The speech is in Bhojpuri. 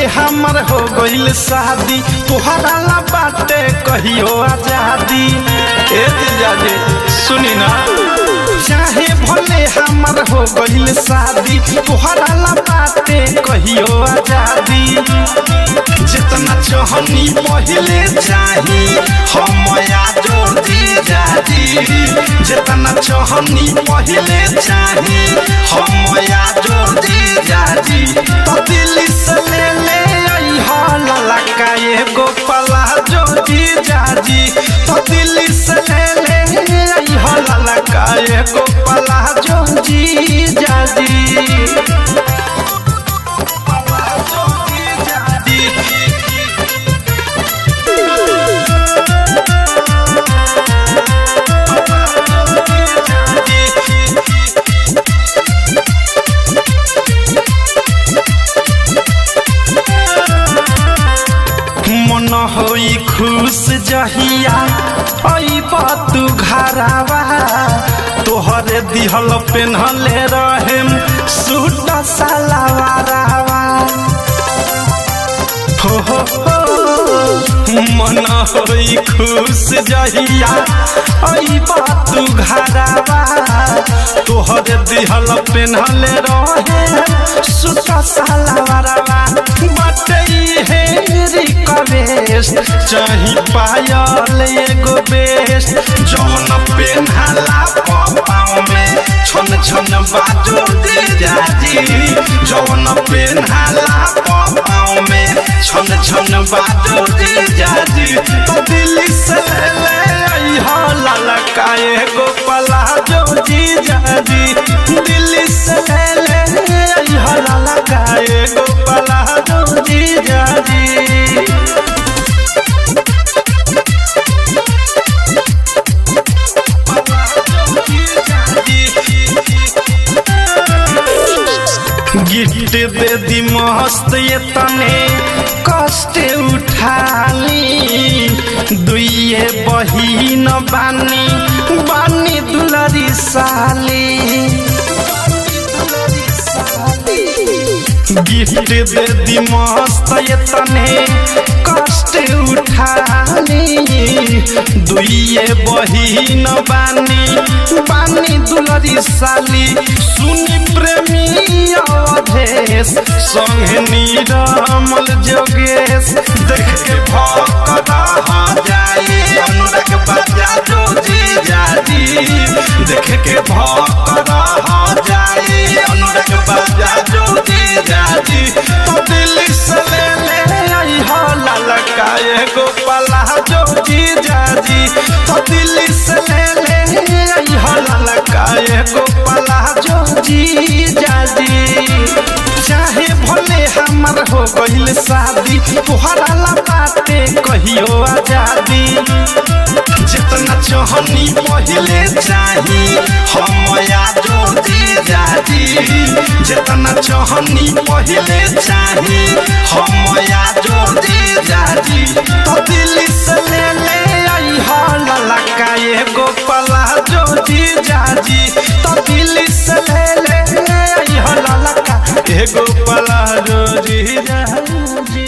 हमर हो गइल शादी तोहरा ला बाटे कहियो आजादी। ए दियाजे सुनी ना, चाहे भले हमर हो गइल शादी तोहरा ला बाटे कहियो आजादी। जितना चाहनी पहले चाही हम आजो दीजाजी, जितना चाहनी पहले चाही हम आजो दीजाजी। तो दिल से ले ललका एगो प्लाजो दीजाजी, तो दिल से ले ललका एगो प्लाजो दीजाजी। मन होई खुश जहिया अइबा तू घरवा, तोहरे दिहल पेन्हले रहेम सूट सलवारवा। हो मन होई खुश जहिया अइबा तू घरवा, तोहरे दिहल पेन्हले रहेम सूट सलवारवा। बाटे हे रिक्वेस्ट चाही पायल एगो बेस्ट, जौन पेन्हाला पाँव में छन छन बाजो दीजाजी, जौन पेन्हाला पाँव में छन छन बाजो दीजाजी। तो दिल से ले ललका एगो प्लाजो दीजाजी, दिल से ले ललका एगो प्लाजो दीजाजी। गिफ्ट दे दी मस्त ये तने कष्ट उठाली, दुइये बहिन बानी दुलरी साली। गिफ्ट दे दी मस्त ये तने कष्ट उठाली, दुइये बहिन बानी दुलरी साली। सुनी प्रेमी अवधेश संगे नीरमल जोगेश, देख के भक्ता जाए अनुराग बाजा जो दीजाजी, देख के भक्ता जाए अनुराग बाजा जो दीजाजी। तो दिल से ले ललका एगो प्लाजो दीजाजी, तो दिल से ले ललका एगो प्लाजो दीजाजी। चाहे भले हमर हो गइल शादी तोहरा ला बाटे कहियो आजादी। जितना चाहनी पहले चाही हम आजो दीजाजी, जितना चाहनी पहले चाही हम आजो दीजाजी। तो दिल से ले ललका एगो प्लाजो दीजाजी, तो दिल से ले ललका एगो प्लाजो दीजाजी।